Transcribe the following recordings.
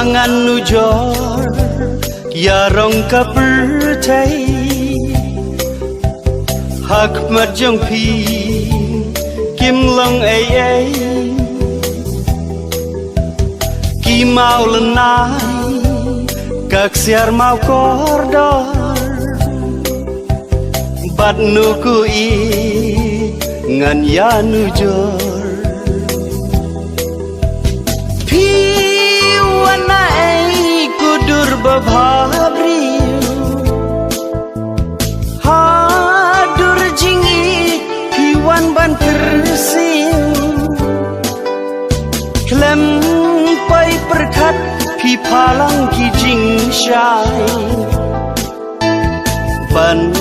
Bangan nujor yarong kapertai hak marjong pi kim long ai ki mau lenai kak siar mau kordor bat nuku i ngan ya nujor babhabri hadur jingi piwan ban tersin klem pai perkat pi palang ki jing shai ban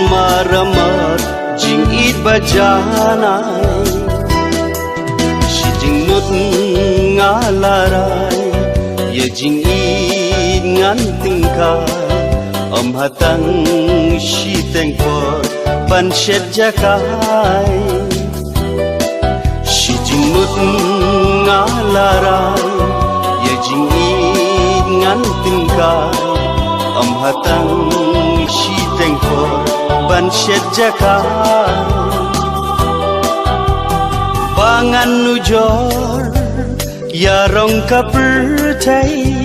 maramat jing it bajanai si jing nut ngalarai ya jing ngan tingkai om hatang shi tengkor ban shet jakai shi jingmut ngalarai ya jingi ngan tingkai om hatang shi tengkor ban shet jakai bangan nujor yarong kapertai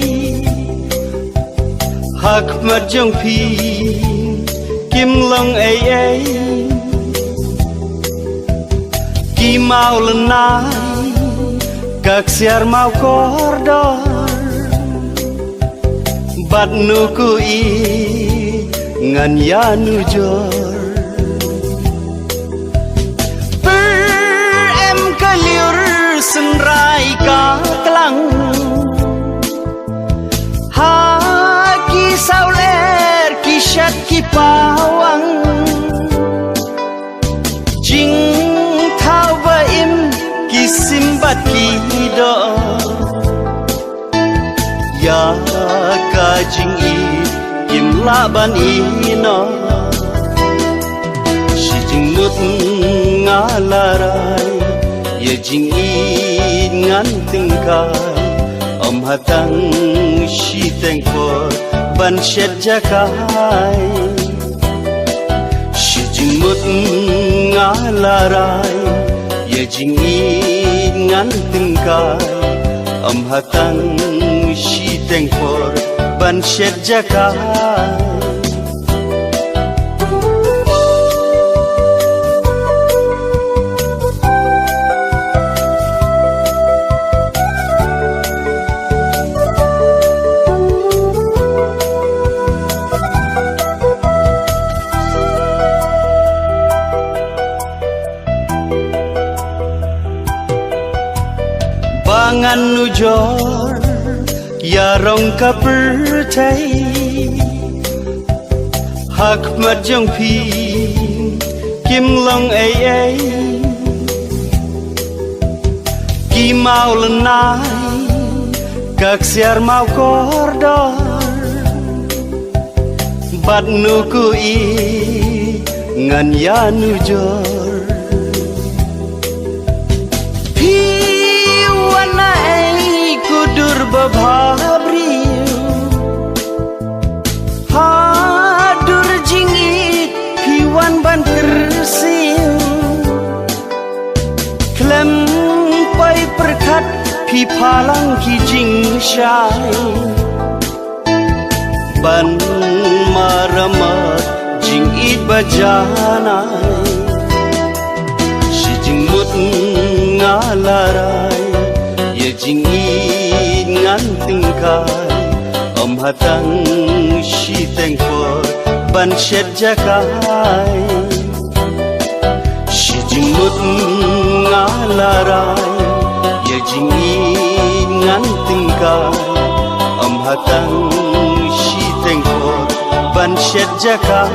hak marjong pi kim long ai ki mau lenai kak siar mau kordor bat nuku i ngan ya nujor per em kaliur senrai ka kelang sauler kishat ki pawang jing thao va im ki simbat ki do ya ka jing i kim la ban i no shi jing mut ngalarai ya jing i ngan tingkai om hatang shi tengkor ban shet jakai shi jing mut ngalarai ya jing i ngan tingkai om hatang shi tengkor ban shet jakai bangan nujor yarong kapertai hak marjong pi kim long ai ki mau lenai kak siar mau kordor bat nuku i ngan ya nujor babhabri hadur jingit piwan ban tersin klem pai perkat pi palang ki jing shai ban maramat jing it bajanai shi jing mut ngalarai ya jing ngan tingkai om hatang shi tengkor ban shet jakai shi jing mut ngalarai ya jingi ngan tingkai am hatang shi tengkot ban shet jakai